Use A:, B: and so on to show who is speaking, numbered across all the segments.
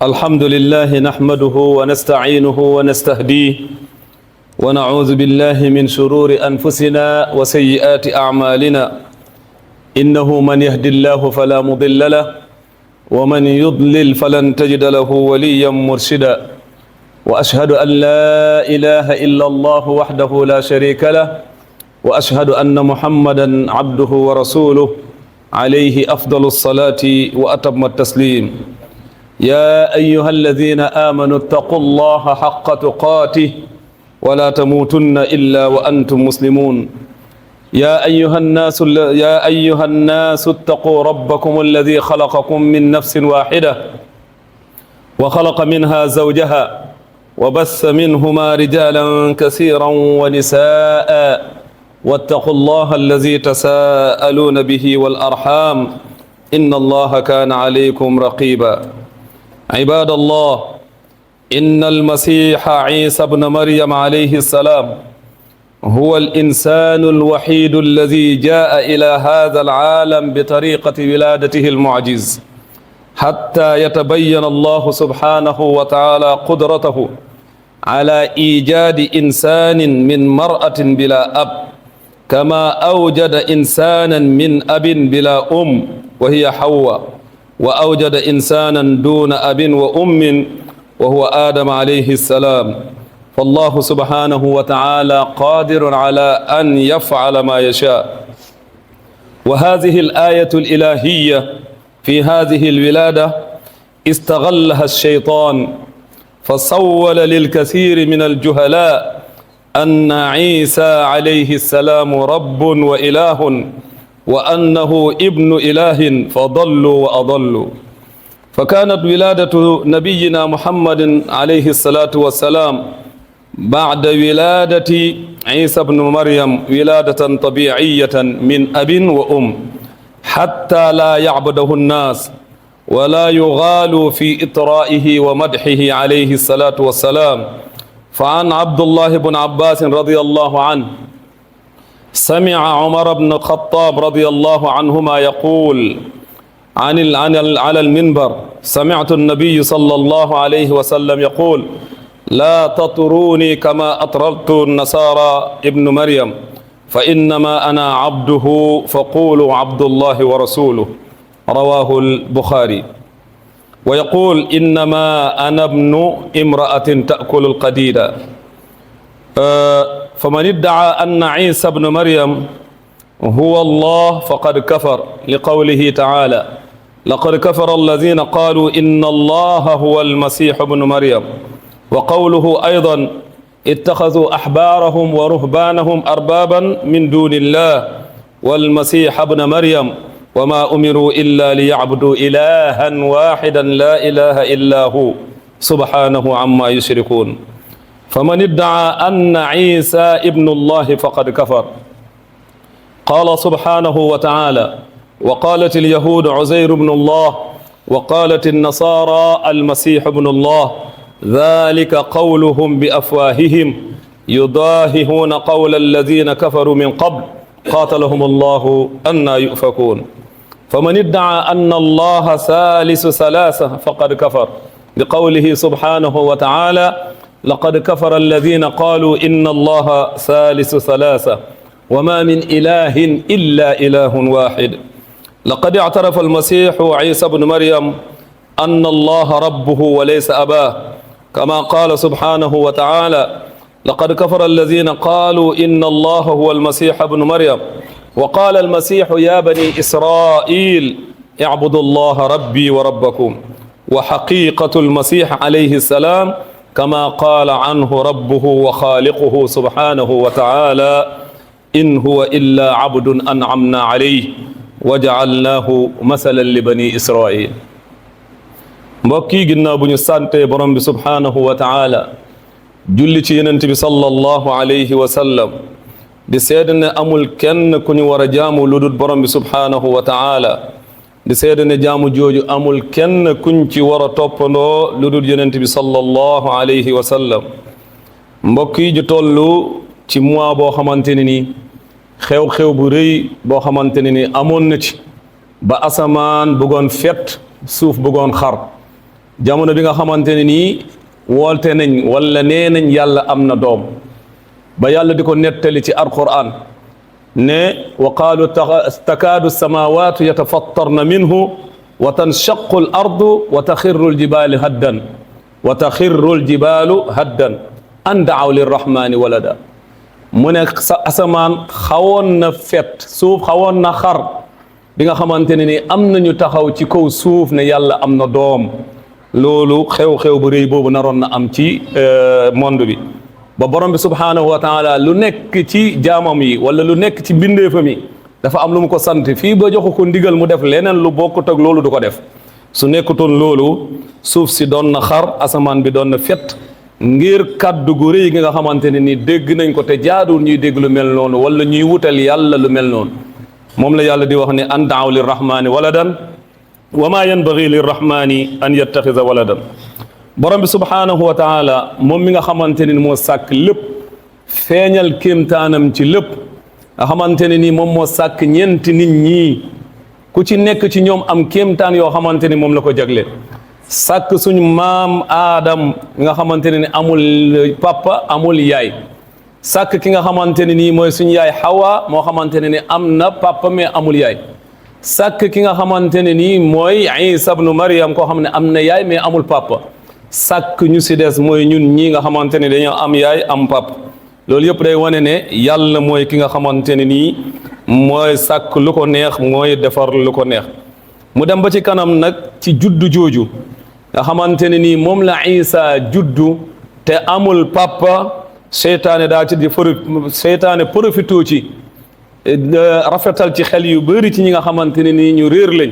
A: الحمد لله نحمده ونستعينه ونستهديه ونعوذ بالله من شرور أنفسنا وسيئات أعمالنا إنه من يهد الله فلا مضل له ومن يضلل فلن تجد له وليا مرشدا وأشهد أن لا إله إلا الله وحده لا شريك له وأشهد أن محمدا عبده ورسوله عليه أفضل الصلاة وأتم التسليم يا أيها الذين آمنوا اتقوا الله حق تقاته ولا تموتن إلا وأنتم مسلمون يا أيها الناس اتقوا ربكم الذي خلقكم من نفس واحدة وخلق منها زوجها وبث منهما رجالا كثيرا ونساء واتقوا الله الذي تساءلون به والأرحام إن الله كان عليكم رقيبا عباد الله إن المسيح عيسى ابن مريم عليه السلام هو الإنسان الوحيد الذي جاء إلى هذا العالم بطريقة ولادته المعجز حتى يتبين الله سبحانه وتعالى قدرته على إيجاد إنسان من مرأة بلا أب كما أوجد إنسانا من أب بلا أم وهي حواء وأوجد إنسانا دون أب وأم وهو آدم عليه السلام فالله سبحانه وتعالى قادر على أن يفعل ما يشاء وهذه الآية الإلهية في هذه الولادة استغلها الشيطان فسول للكثير من الجهلاء أن عيسى عليه السلام رب وإله وأنه ابن إله فضلوا وأضلوا فكانت ولادة نبينا محمد عليه الصلاة والسلام بعد ولادة عيسى بن مريم ولادة طبيعية من أب وأم حتى لا يعبده الناس ولا يغالوا في إطرائه ومدحه عليه الصلاة والسلام فعن عبد الله بن عباس رضي الله عنه سمع عمر بن الخطاب رضي الله عنهما يقول على المنبر سمعت النبي صلى الله عليه وسلم يقول لا تطروني كما أطررت النصارى ابن مريم فإنما أنا عبده فقولوا عبد الله ورسوله رواه البخاري ويقول إنما أنا ابن امرأة تأكل القديدة فمن ادعى أن عيسى ابن مريم هو الله فقد كفر لقوله تعالى لقد كفر الذين قالوا إن الله هو المسيح ابن مريم وقوله أيضا اتخذوا أحبارهم ورهبانهم أربابا من دون الله والمسيح ابن مريم وما أمروا إلا ليعبدوا إلها واحدا لا إله إلا هو سبحانه عما يشركون فمن ادعى أن عيسى ابن الله فقد كفر قال سبحانه وتعالى وقالت اليهود عزير بن الله وقالت النصارى المسيح ابن الله ذلك قولهم بأفواههم يضاهئون قول الذين كفروا من قبل قاتلهم الله أنى يؤفكون فمن ادعى أن الله ثالث ثلاثة فقد كفر بقوله سبحانه وتعالى لقد كفر الذين قالوا إن الله ثالث ثلاثة وما من إله إلا إله واحد لقد اعترف المسيح عيسى بن مريم أن الله ربه وليس أباه كما قال سبحانه وتعالى لقد كفر الذين قالوا إن الله هو المسيح ابن مريم وقال المسيح يا بني إسرائيل اعبدوا الله ربي وربكم وحقيقة المسيح عليه السلام كما قال عنه ربه وخالقه سبحانه وتعالى إن هو إلا عبد أنعمنا عليه وجعلناه مثلا لبني إسرائيل mbokki ginnaaw bu ñu sante borom bi subhanahu wa taala julli ci yonent bi sallallahu alayhi wa sallam di seede ne amul kenn ku ñu war a jaamu lu dul borom bi subhanahu wa taala di seede ne jaamu jooju amul kenn kuñ ci war a toppandoo lu dul yonent bi sallallahu alayhi wa sallam mbokk yi ju tollu ci mois boo xamante ne ni xew-xew bu rëy boo xamante ne ni amoon na ci ba asamaan bëggoon fet suuf bëggoon xar jamono bi nga xamante ne nii woolte nañ wala nee nañ yàlla am na doom ba yàlla di ko nettali ci alquran ne wa qaalu takaadu samawatu yatafattarna minhu wa tanshaqu al ardu wa taxirru al jibaalu haddan wa taxirru al jibaalu haddan an daaw lirrahmani walada mu ne sa asamaan xawoon na fet suuf xawoon na xar bi nga xamante ne ni am nañu taxaw ci kaw suuf ne yàlla am na doom loolu xew-xew bu rëy boobu naroon na am ci monde bi ba borom bi subhaanahu wa taala lu nekk ci jaamam yi wala lu nekk ci bindeefam yi dafa am lu mu ko sant fii ba joxu ko ndigal mu def leneen lu bokkut ak loolu du ko def su nekkutoon loolu suuf si doon na xar asamaan bi doon na fet ngir kàddu gu rëy gi nga xamante ne ni dégg nañ ko te jaadul ñuy dégg lu mel noonu wala ñuy wutal yàlla lu mel noonu moom la yàlla di wax ne an daaw lirrahmani waladan wa ma yanbaghi lirrahmani an yattaxida waladan borom bi subhaanahu wa taala moom mi nga xamante ne ni moo sàkk lépp feeñal kéemtaanam ci lépp nga xamante ne ni moom moo sàkk ñeenti nit ñi ku ci nekk ci ñoom am kéemtaan yoo xamante ni moom la ko jagle sàkk suñu maam aadam nga xamante ne ni amul papa amul yaay sàkk ki nga xamante ne nii mooy suñu yaay Hawa moo xamante ne ni am na papa mais amul yaay sàkk ki nga xamante ne nii mooy Isa ibnu Maryam koo xam ne am na yaay mais amul papa sàkk ñu si des mooy ñun ñii nga xamante ne dañoo am yaay am papa loolu yëpp day wane ne yàlla mooy ki nga xamante ne nii mooy sàkk lu ko neex mooy defar lu ko neex mu dem ba ci kanam nag ci juddu jooju nga xamante ne nii moom la Isa juddu te amul papa seytaane daa ci di seytaane profité ci rafetal ci xel yu bëri ci ñi nga xamante ne nii ñu réer lañ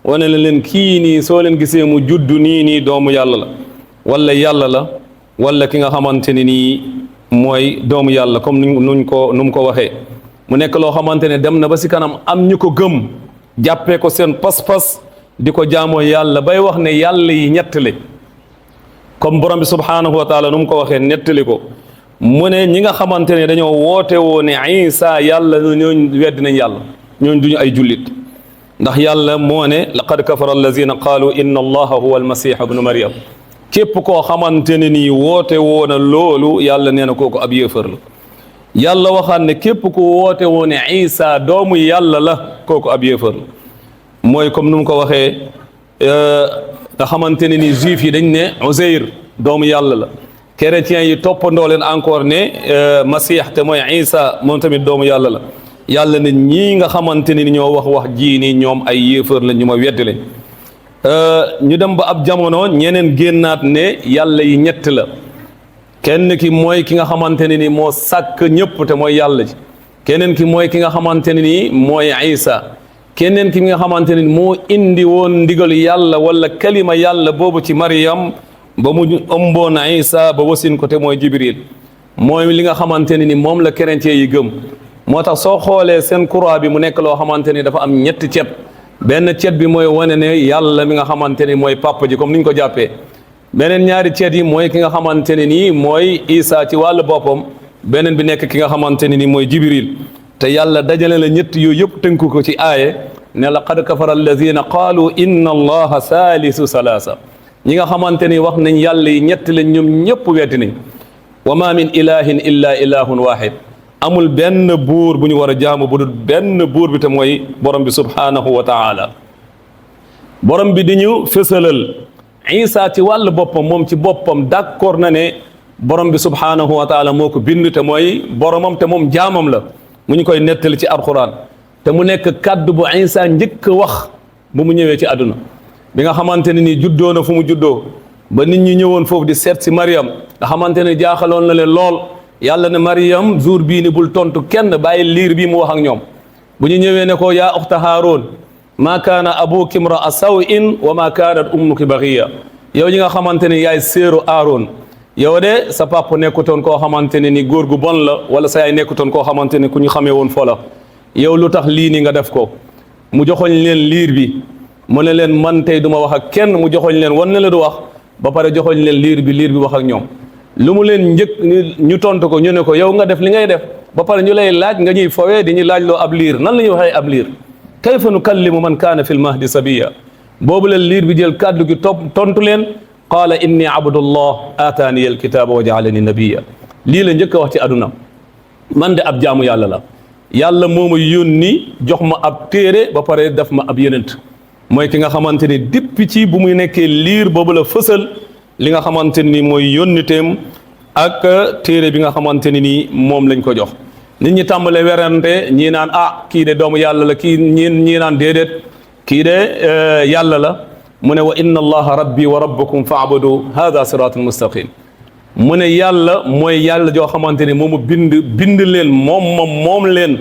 A: wane la leen kii nii soo leen gisee mu juddu nii doomu yàlla la wala yàlla la wala ki nga xamante ne nii mooy doomu yàlla comme nu mu ko waxee mu nekk loo xamante ne dem na ba si kanam am ñu ko gëm jàppee ko seen pas-pas di ko jaamoo yàlla bay wax ne yàlla yi ñett la comme borom bi subhaanahu wa taala nu mu ko waxee nettali ko mu ne ñi nga xamante ne dañoo woote woo ne Isa yàlla ñooñ weddi nañ yàlla ñooñ duñu ay jullit ndax yàlla moo ne laqad kafara allazina qaalu inna allaha huwa almasih ibnu maryam képp koo xamante ne nii woote woo na loolu yàlla nee na kooku ab yéefar la yàlla waxaan ne képp ku woote woo ne Isa doomu yàlla la kooku ab yéefar la mooy comme nu mu ko waxee nga xamante ne ni juif yi dañ ne Uzayr doomu yàlla la chrétiens yi toppandoo leen encore ne Masih te mooy Isa moom tamit doomu yàlla la yàlla ne ñii nga xamante ni ñoo wax jii nii ñoom ay yéefar la ñu ma weddi lañ ñu dem ba ab jamono ñeneen génnaat ne yàlla yi ñett la kenn ki mooy ki nga xamante ne ni moo sàkk ñëpp te mooy yàlla ji keneen ki mooy ki nga xamante ne ni mooy Isa keneen ki nga xamante ne moo indi woon ndigalu yàlla wala kalima yàlla boobu ci Maryam ba mu ëmboon Isa ba wasin ko te mooy Jibril mooy li nga xamante ne ni moom la chrétien yi gëm moo tax soo xoolee seen croix bi mu nekk loo xamante ni dafa am ñetti cet benn cet bi mooy wane ne yàlla mi nga xamante ni mooy papa ji comme ni ñu ko jàppee beneen ñaari cet yi mooy ki nga xamante ne nii mooy Isa ci wàllu boppam beneen bi nekk ki nga xamante ne ni mooy Jibril te yàlla dajale la ñett yooyu yëpp tënku ko ci aaye ne laqad kafara alladina qaalu inna allaha salisu salaasa ñi nga xamante ni wax nañ yàlla yi ñett lañ ñoom ñëpp weddi nañ wa ma min ilahin illa ilahun wahid amul benn buur bu ñu war a jaamu bu dul benn buur bi te mooy borom bi subhanahu wa taala borom bi di ñu fësalal Isa ci wàllu boppam moom ci boppam d'accord na ne borom bi subhanahu wa taala moo ko bind te mooy boromam te moom jaamam la mu ñu koy nettali ci alquran te mu nekk kaddu bu Isa njëkk wax bu mu ñëwee ci àdduna bi nga xamante ne ni juddoo na fu mu juddoo ba nit ñi ñëwoon foofu di seet si Maryam nga xamante ne jaaxaloon na leen lool yàlla ne Maryam jour bii ni bul tontu kenn bàyyi liir bii mu wax ak ñoom bu ñu ñëwee ne ko yaa uxta Haaroon maa kaana abuki imra'a saw'in wa maa kaanat ummuki baghiya yow ñi nga xamante ne yaay séeru Aaroon yow de sa papa nekkutoon koo xamante ne ni góor gu bon la wala sa yaay nekkutoon koo xamante ne ku ñu xamee woon fo la yow lu tax lii ni nga def ko mu joxoñ leen liir bi mu ne leen man tey du ma wax ak kenn mu joxoñ leen wan ne la du wax ba pare joxoñ leen liir bi wax ak ñoom lu mu leen njëkk ñu tontu ko ñu ne ko yow nga def li ngay def ba pare ñu lay laaj nga ñuy fowee di ñu laaj loo ab liir nan la ñuy waxee ab liir kayfa nukallimu man kaana fil mahdi sabiya boobu la liir bi jël kàddu gi tontu leen qaala inni abdullah aataani alkitaaba wa jaalani nabiya. lii la njëkk a wax ci àdduna, man de ab jaamu yàlla la, yàlla moo ma yónni jox ma ab téere ba pare def ma ab yonent. mooy ki nga xamante ni depuis ci bu muy nekkee liir boobu la fësal li nga xamante ni mooy yónniteem ak téere bi nga xamante ni nii moom lañ ko jox. nit ñi tàmbale werante, ñii naan kii de doomu yàlla la, kii ñii naan déedéet kii de yàlla la. mu ne wa inna allaha rabbi wa rabbukum fa'budu hada siratul mustaqim. mu ne yàlla mooy yàlla joo xamante ni moomu bind leen moom leen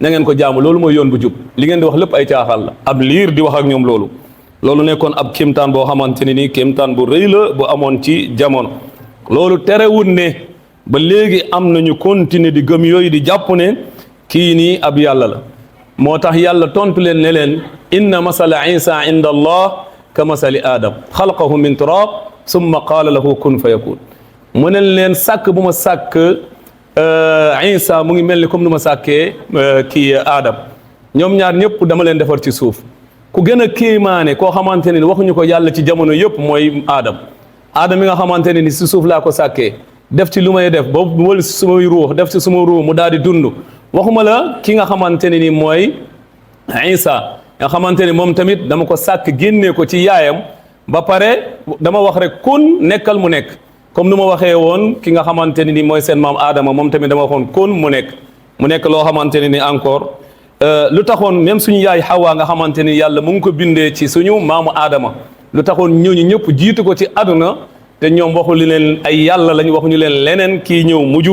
A: na ngeen ko jaamu, loolu mooy yoon bu jub. li ngeen di wax lépp ay caaxaan la. ab liir di wax ak ñoom loolu nekkoon ab kéemtaan boo xamante ne nii kéemtaan bu rëy la bu amoon ci jamono. loolu terewul ne ba léegi am nañu continuer di gëm yooyu di jàpp ne kii nii ab yàlla la. moo tax yàlla tontu leen ne leen inna masala isa inda allah ka masali adam xalaqahu min turab summa qaala lahu kun fa yakun. mu ne leen sàkk bu ma sàkk isa mu ngi mel ni comme nu ma sàkkee kii adam, ñoom ñaar ñëpp dama leen defar ci suuf. ku gën a kéemaane koo xamante ne ni waxuñu ko yàlla ci jamono yëpp mooy adam mi nga xamante ne ni si suuf laa ko sàkkee def ci lu may def ba wala si sumay ruux def ci suma ruux mu daal di dund. waxuma la ki nga xamante ne ni mooy isa nga xamante ni moom tamit dama ko sàkk génnee ko ci yaayam ba pare dama wax rek kun nekkal mu nekk. comme nu ma waxee woon ki nga xamante ne ni mooy seen maam Adama, moom tamit dama waxoon kun mu nekk loo xamante ne ni encore lu taxoon même suñu yaay Hawa nga xamante ni yàlla mu ngi ko bindee ci suñu maamu Adama, lu taxoon ñooñu ñëpp jiitu ko ci àdduna te ñoom waxu leen ay yàlla lañ, waxuñu leen leneen, kii ñëw mujj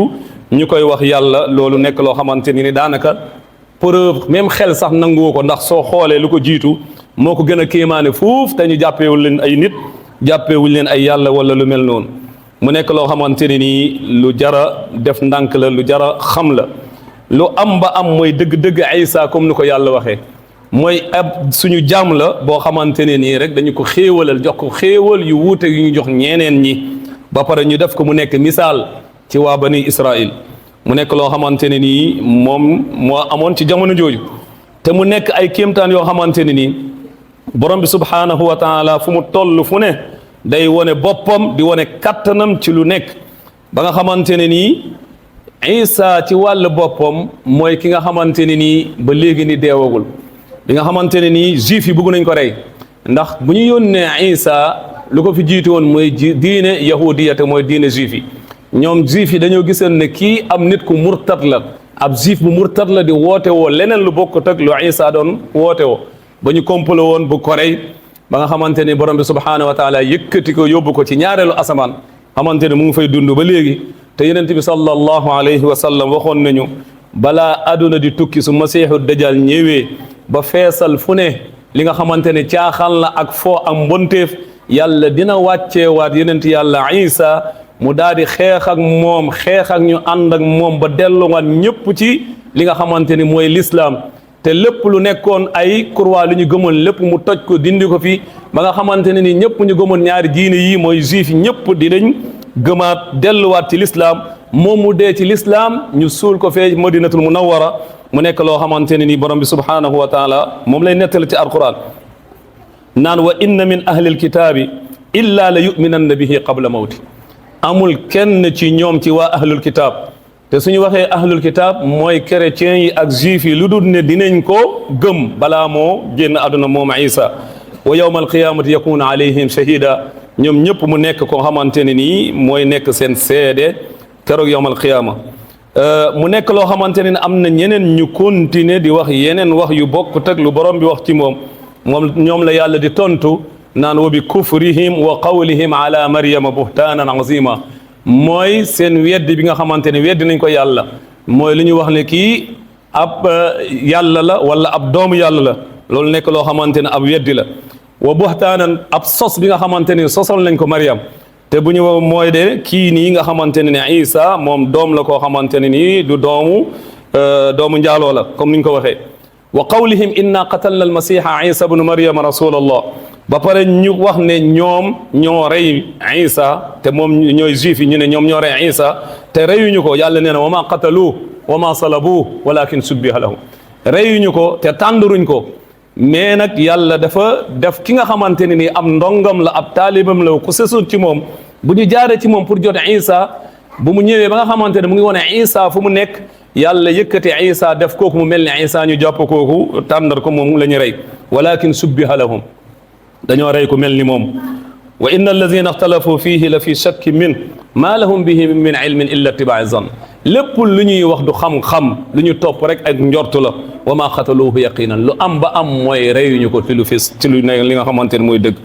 A: ñu koy wax yàlla. loolu nekk loo xamante ni daanaka preuve même xel sax nanguwoo ko, ndax soo xoolee lu ko jiitu moo ko gën a kéemaane fuuf te ñu jàppeewul leen ay nit, jàppeewuñ leen ay yàlla wala lu mel noonu. mu nekk loo xamante ne nii lu jara def ndànk la, lu jara xam la. lu am ba am mooy dëgg-dëgg Isa comme ni ko yàlla waxee mooy ab suñu jaam la boo xamante ne nii rek dañu ko xéewalal, jox ko xéewal yu wuute yu ñu jox ñeneen ñi ba pare ñu def ko mu nekk misaal ci waa bani Israël. mu nekk loo xamante ne nii moom moo amoon ci jamono jooju te mu nekk ay kéemtaan yoo xamante ne nii borom bi subhaanahu wa taala fu mu toll fu ne day wone boppam di wone kattanam ci lu nekk ba nga xamante ne nii Isa ci wàll boppam mooy ki nga xamante ne nii ba léegi ni deewagul. bi nga xamante ne nii juif yi bëgg nañ ko rey, ndax bu ñu yónnee Isa lu ko fi jiitu woon mooy diine yahudiya te mooy diine juif yi. ñoom juif yi dañoo gisoon ne kii am nit ku murtat la, ab juif bu murtat la di woote woo leneen lu bokkut ak lu Isa doon woote woo ba ñu complot woon bu ko rey ba nga xamante ni borom bi subhaanahu wa taala yëkkati ko yóbbu ko ci ñaareelu asamaan xamante ne mu ngi fay dund ba léegi. te yonent bi sallallahu alayhi wa sallam waxoon nañu balaa aduna di tukki su masiixu dajjal ñëwee ba feesal fu ne li nga xamante ne caaxaan la ak foo am mbonteef, yàlla dina wàcceewaat yonent yàlla Isa mu daal di xeex ak moom, xeex ak ñu ànd ak moom ba delluwaat ñëpp ci li nga xamante ni mooy lislaam. te lépp lu nekkoon ay croix lu ñu gëmoon lépp mu toj ko dindi ko fi ba nga xamante ne ni ñëpp ñu gëmoon ñaari diine yi mooy juif yi ñëpp dinañ gëmaat delluwaat ci lislaam. moom mu dee ci lislaam ñu suul ko fee madinatul munawwara. mu nekk loo xamante ne ni borom bi subhaanahu wa taala moom lay nettali ci alquran naan wa inna min ahli alkitaabi illa la yuminanna bihi qabla mawti. amul kenn ci ñoom ci waa ahlul kitaab, te suñu waxee ahlul kitaab mooy chrétiens yi ak juif yi lu dul ne dinañ ko gëm balaa moo génn àdduna moom Isa. wa yawma alqiyamati yakunu alayhim shahida. ñoom ñëpp mu nekk koo xamante ne nii mooy nekk seen seede keroog yawmal qiyaama. mu nekk loo xamante ne am na ñeneen ñu continuer di wax yeneen wax yu bokkut ak lu borom bi wax ci moom ñoom la yàlla di tontu naan wa bi kufrihim wa qawlihim ala maryama buhtaanan azima. mooy seen weddi bi nga xamante ne weddi nañ ko yàlla, mooy li ñu wax ne kii ab yàlla la wala ab doomu yàlla la. loolu nekk loo xamante ne ab weddi la. wa buhtaanan ab sos bi nga xamante ne sosal nañ ko Maryam, te bu ñu mooy de kii nii nga xamante ne Isa moom doom la koo xamante ne nii du doomu njaaloo la comme ni ñu ko waxee. wa qawlihim inna qatalna almasiha Isa bnu Maryama rasulallah. ba pare ñu wax ne ñoom ñoo rey Isa, te moom ñooy juif yi ñu ne ñoom ñoo rey Isa te reyuñu ko. yàlla nee na wa ma qatalu wa ma salabu walakin subbiha lahu. reyuñu ko te tànduruñ ko, mais nag yàlla dafa def ki nga xamante ne ni am ndongam la ab taalibam la ku sësoon ci moom bu ñu jaaree ci moom pour jot Isa bu mu ñëwee ba nga xamante ne mu ngi wone Isa fu mu nekk yàlla yëkkati Isa def kooku mu mel ni Isa ñu jàpp kooku tàndar ko moom la ñu rey walakin subbiha lahum dañoo rey ku mel ni moom wa inna alladina ixtalafu fihi la fi shakkin min ma lahum bihi min ilmin illa ittibaai zan lépp lu ñuy wax du xam-xam lu ñu topp rek ak njortu la wa ma xataluuhu yaqinan lu am ba am mooy reyuñu ko ci lu fis ci lu ne li nga xamante ne mooy dëgg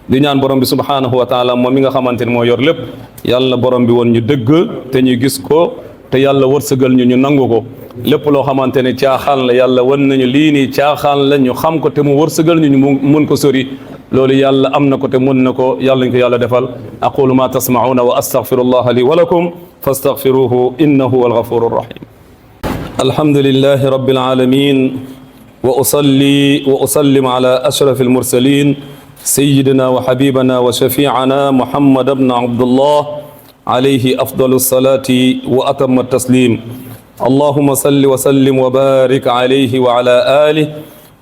A: di ñaan borom bi subhanahu wa taala moom mi nga xamante ne moo yor lépp yàlla borom bi woon ñu dëgg te ñu gis ko te yàlla wërsëgal ñu nangu ko lépp loo xamante ne caaxaan la yàlla wan nañu lii nii caaxaan la ñu xam ko te mu wërsëgal ñu mun ko sori loolu yàlla am na ko te mun na ko yàlla ñu ko yàlla defal aqulu ma tasmauna wa astaghfirullaha li wa lakum fastaghfiruhu innahu huwal ghafurur rahim alhamdulillahi rabbil alamin wa usalli wa usallim ala ashrafil mursalin sayyidina wa habibana wa shafi'ana muhammad ibn abdullah alayhi afdalu salati wa atamma taslim allahumma salli wa sallim wa barik alayhi wa ala alihi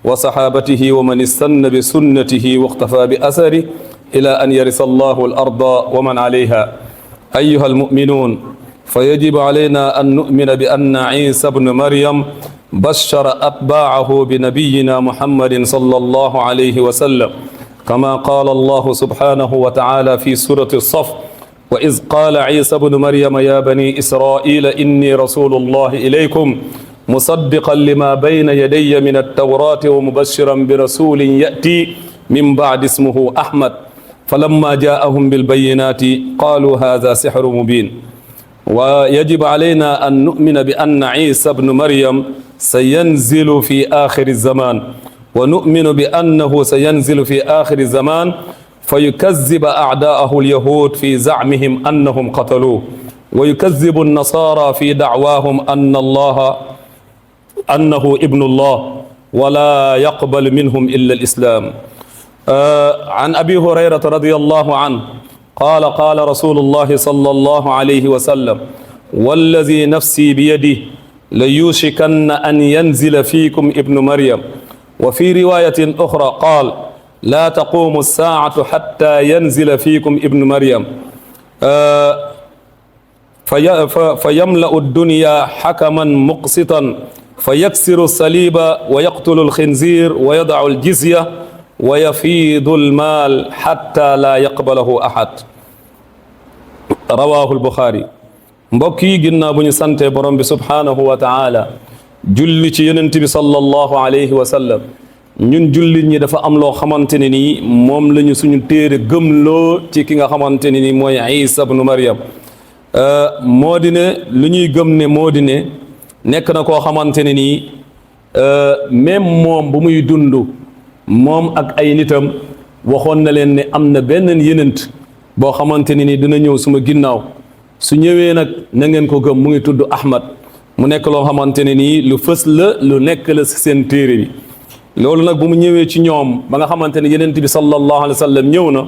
A: wa sahabatihi wa man istanna bi sunnatihi wa iqtafa bi atharihi ila an yarisa allahu al arda wa man alayha ayyuha al mu'minun فيجب علينا أن نؤمن بأن عيسى بن مريم بشر أتباعه بنبينا محمد صلى الله عليه وسلم كما قال الله سبحانه وتعالى في سورة الصف وإذ قال عيسى بن مريم يا بني إسرائيل إني رسول الله إليكم مصدقا لما بين يدي من التوراة ومبشرا برسول يأتي من بعد اسمه أحمد فلما جاءهم بالبينات قالوا هذا سحر مبين ويجب علينا أن نؤمن بأن عيسى بن مريم سينزل في آخر الزمان ونؤمن بأنه سينزل في آخر الزمان فيكذب أعداءه اليهود في زعمهم أنهم قتلوه ويكذب النصارى في دعواهم أنه ابن الله ولا يقبل منهم إلا الإسلام عن أبي هريرة رضي الله عنه قال رسول الله صلى الله عليه وسلم والذي نفسي بيده ليوشكن أن ينزل فيكم ابن مريم وفي رواية أخرى قال لا تقوم الساعة حتى ينزل فيكم ابن مريم فيملأ الدنيا حكما مقسطا فيكسر الصليب ويقتل الخنزير ويضع الجزية ويفيض المال حتى لا يقبله أحد رواه البخاري mbokk yi ginnaaw bu ñu sante borom bi subhanahu wa taala julli ci yonent bi sallallahu alayhi wa sallam ñun jullit ñi dafa am loo xamante ne nii moom la ñu suñu téere gëmloo ci ki nga xamante ne nii mooy Isa ibnu Maryam moo di ne lu ñuy gëm ne moo di ne nekk na koo xamante ne nii même moom bu muy dund moom ak ay nitam waxoon na leen ne am na benn yenent boo xamante ne ni dina ñëw suma ginnaaw su ñëwee nag na ngeen ko gëm mu ngi tudd Ahmad mu nekk loo xamante ne nii lu fës la lu nekk la si seen téere bi loolu nag bu mu ñëwee ci ñoom ba nga xamante ne yenent bi sallallahu alayhi wa sallam ñëw na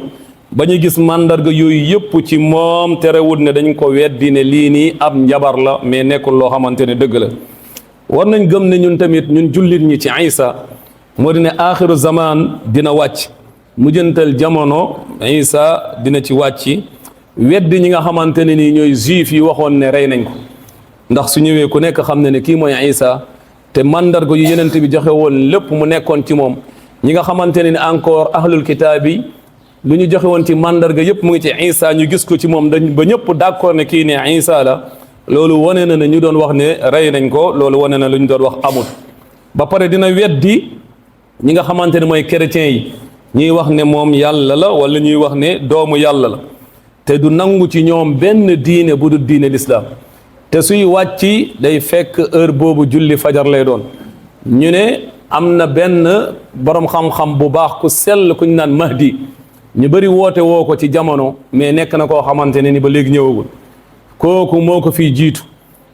A: ba ñu gis mandarga yooyu yëpp ci moom terewut ne dañ ko weddi ne lii nii ab njabar la mais nekkul loo xamante ne dëgg la war nañ gëm ne ñun tamit ñun jullit ñi ci Isa moo di ne aaxiru zaman dina wàcc mujjantal jamono Isa dina ci wàcc weddi ñi nga xamante ne nii ñooy juif yi waxoon ne rey nañ ko ndax su ñëwee ku nekk xam ne ne kii mooy Isa te mandarga yu yenent bi joxe woon lépp mu nekkoon ci moom ñi nga xamante ne ni encore ahlul kitaab yi lu ñu joxe woon ci mandarga yëpp mu ngi ci Isa ñu gis ko ci moom dañ ba ñëpp d'accord ne kii ne Isa la loolu wane na ne ñu doon wax ne rey nañ ko loolu wane na lu ñu doon wax amul ba pare dina weddi ñi nga xamante ne mooy chrétiens yi ñuy wax ne moom yàlla la wala ñuy wax ne doomu yàlla la te du nangu ci ñoom benn diine bu dul diine l'islam te suy wàcci day fekk heure boobu julli fajar lay doon ñu ne am na benn borom xam-xam bu baax ku sell ku ñu naan Mahdi ñu bëri woote woo ko ci jamono mais nekk na koo xamante ne ni ba léegi ñëwagul kooku moo ko fii jiitu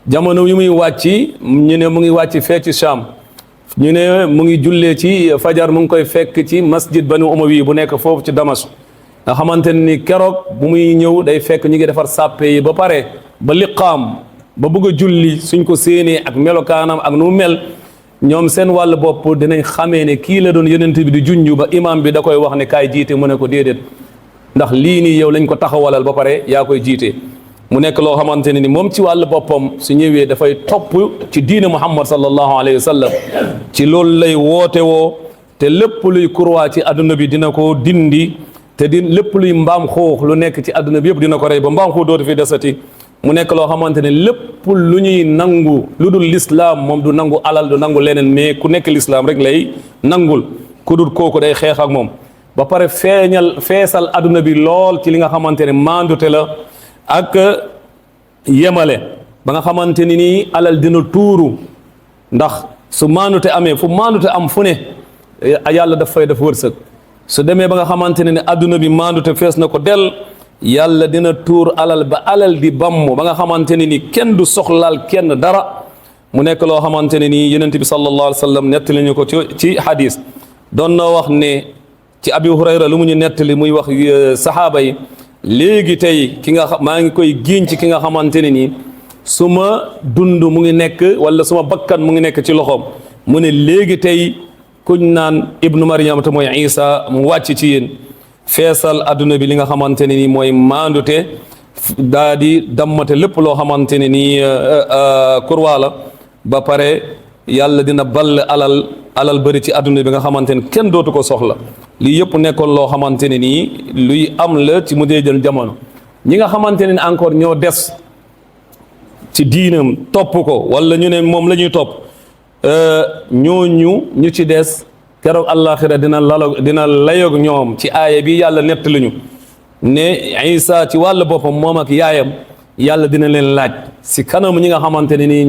A: jamono yu muy wàcci ñu ne mu ngi wàcc fee ci Sham ñu ne mu ngi jullee ci fajar mu ngi koy fekk ci masjid Banu Umayya bu nekk foofu ci Damas nga xamante ne ni keroog bu muy ñëw day fekk ñu ngi defar sàppe yi ba pare ba liqaam ba bëgg a julli suñ ko séenee ak melokaanam ak nu mu mel ñoom seen wàll bopp dinañ xamee ne kii la doon yonent bi di junj ba imam bi da koy wax ne kaay jiite mu ne ko déedéet ndax lii nii yow lañ ko taxawalal ba pare yaa koy jiite. mu nekk loo xamante ne ni moom ci wàll boppam su ñëwee dafay topp ci diine Muhammad sallallahu alayhi wa sallam ci loolu lay woote woo te lépp luy kurwaa ci adduna bi dina ko dindi te di lépp luy mbaam xuux lu nekk ci adduna bi yëpp dina ko rey ba mbaam xuux dootu fi desati. mu nekk loo xamante ne lépp lu ñuy nangu lu dul lislaam moom du nangu alal du nangu leneen mais ku nekk lislaam rek lay nangul ku dul kooku day xeex ak moom ba pare feesal adduna bi lool ci li nga xamante ne maandute la ak yemale ba nga xamante ni nii alal dina tuuru ndax su maandute amee fu maandute am fu ne yàlla daf fay def wërsëg su demee ba nga xamante ne adduna bi maandute fees na ko del yàlla dina tuur alal ba alal di bamm ba nga xamante ne ni kenn du soxlaal kenn dara mu nekk loo xamante ne nii yonent bi sallallahu alayhi wa sallam nettali ñu ko ci hadis doon na wax ne ci abi hurayra lu mu ñu nettali muy wax saxaaba yi léegi tey ki nga maa ngi koy giiñ ci ki nga xamante ne nii su ma dund mu ngi nekk wala suma bakkan mu ngi nekk ci loxoom mu ne léegi tey kuñ naan ibnu Maryam te mooy Isa mu wàcc ci yéen feesal adduna bi li nga xamante ne nii mooy maandute daa di dammate lépp loo xamante ne nii kurwaa la ba pare yàlla dina ball alal bëri ci adduna bi nga xamante ne kenn dootu ko soxla lii yëpp nekkoon loo xamante ne nii luy am la ci mu dee jël jamono ñi nga xamante ne encore ñoo des ci diinam topp ko wala ñu ne moom la ñuy topp ñooñu ñu ci des keroog àllaaxira dina layoog ñoom ci aaya bi yàlla nett lañu ne Isa ci wàll boppam moom ak yaayam yàlla dina leen laaj si kanam ñi nga xamante ne nii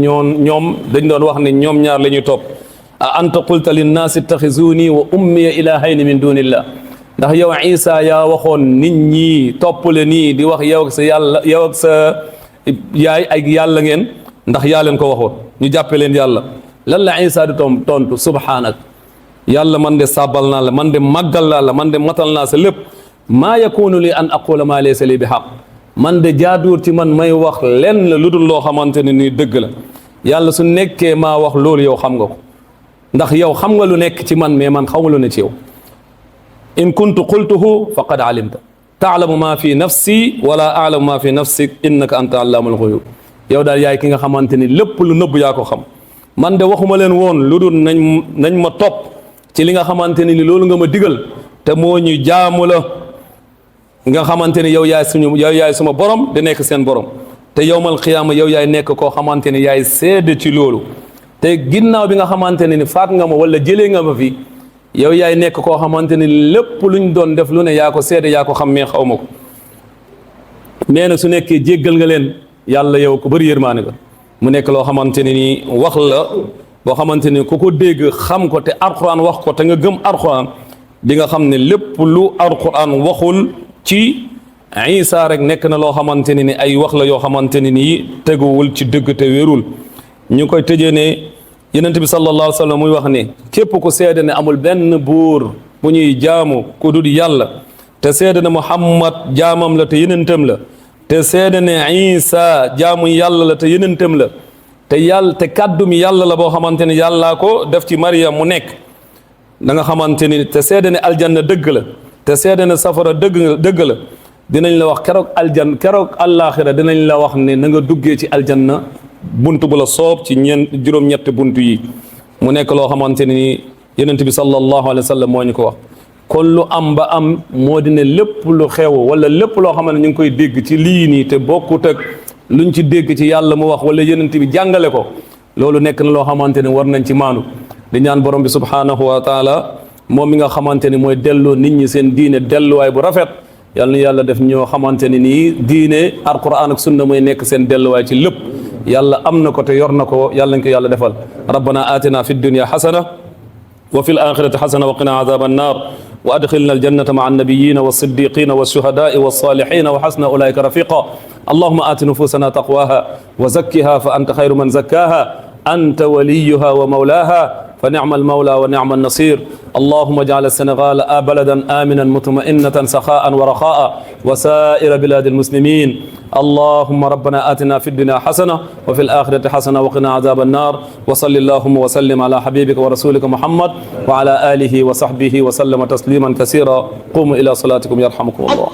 A: ñoom dañ doon wax ne ñoom ñaar la ñuy topp a anta qulta linnaasi ittaxizuni wa ummiya ilahayni min dunillah ndax yow Isa yaa waxoon nit ñi toppale nii di wax yow ak sa yàlla yow ak sa yaay ay yàlla ngeen ndax yaa leen ko waxoon ñu jàppe leen yàlla lan la Isa di tontu subhaanak yàlla man de sàbbal naa la man de màggal naa la man de matal naa sa lépp maa yakunu li an aqula maa laysa li bi xaq man de jaaduur ci man may wax lenn lu dul loo xamante ne nii dëgg la yàlla su nekkee maa wax loolu yow xam nga ko ndax yow xam nga lu nekk ci man mais man xaw ma lu ne ci yow in kuntu qultuhu faqad alimta taalamu maa fi nafsi wala aalamu maa fi nafsik innaka anta allaamul ghuyub yow daal yaay ki nga xamante ni lépp lu nëbb yaa ko xam man de waxuma leen woon lu dul nañ ma topp ci li nga xamante ni loolu nga ma digal te moo ñu jaamu la nga xamante ni yow yaay suma borom di nekk seen borom te yowmal qiyaama yow yaay nekk koo xamante ni yaay seede ci loolu te ginnaaw bi nga xamante ne ni faat nga ma wala jëlee nga ma fi yow yaay nekk koo xamante ni lépp luñ doon def lu ne yaa ko seede yaa ko xam mais xaw ma ko nee na su nekkee jéggal nga leen yàlla yow ko bëri yërmaane nga mu nekk loo xamante ne ni wax la boo xamante ni ku ko dégg xam ko te alquran wax ko te nga gëm alquran di nga xam ne lépp lu alquran waxul ci Isa rek nekk na loo xamante ne ni ay wax la yoo xamante ne ni teguwul ci dëgg te wérul ñu koy tëjee ne yonent bi sallallahu alayhi wa sallam muy wax ne képp ku seede ne amul benn buur bu ñuy jaamu ku dul yàlla te seede ne Muhammad jaamam la te yonentam la te seede ne Isa jaamu yàlla la te yonentam la te kàddu mi yàlla la boo xamante ne yàllaa ko def ci Maryam mu nekk da nga xamante ni te seede ne aljanna dëgg la te seede ne safara dëgg la dinañ la wax keroog àllaaxira dinañ la wax ne na nga duggee ci aljanna buntu bu la soob ci juróom-ñetti buntu yi mu nekk loo xamante ni yonent bi sallallahu alayhi wa sallam moo ñu ko wax kon lu am ba am moo di ne lépp lu xew wala lépp loo xam ne ñu ngi koy dégg ci lii nii te bokkut ak luñ ci dégg ci yàlla mu wax wala yonent bi jàngale ko loolu nekk na loo xamante ne war nañ ci maanu di ñaan borom bi subhanahu wa taala moom mi nga xamante ni mooy delloo nit ñi seen diine delluwaay bu rafet yàlla na yàlla def ñoo xamante ni nii diine alquran ak sunna mooy nekk seen delluwaay ci lépp yàlla am na ko te yor na ko yàlla nañ ko yàlla defal rabbana atina fi dunya xasana wa fi alaxirati xasana wa qina azaba annar wa adxilna aljannata maa annabiyina walsiddiqina walshuhadai walsalihina wa xasna ulaika rafiqa allahuma ati nufusana taqwaha wa zakkiha fa anta xayru man zakkaha anta waliyuha wa mawlaha فنعم المولى ونعم النصير. اللهم اجعل السنغال بلدا آمنا مطمئنة سخاء ورخاء وسائر بلاد المسلمين. اللهم ربنا آتنا في الدنيا حسنة وفي الآخرة حسنة وقنا عذاب النار. وصل اللهم وسلم على حبيبك ورسولك محمد وعلى آله وصحبه وسلم تسليما كثيرا. قوموا إلى صلاتكم يرحمكم الله.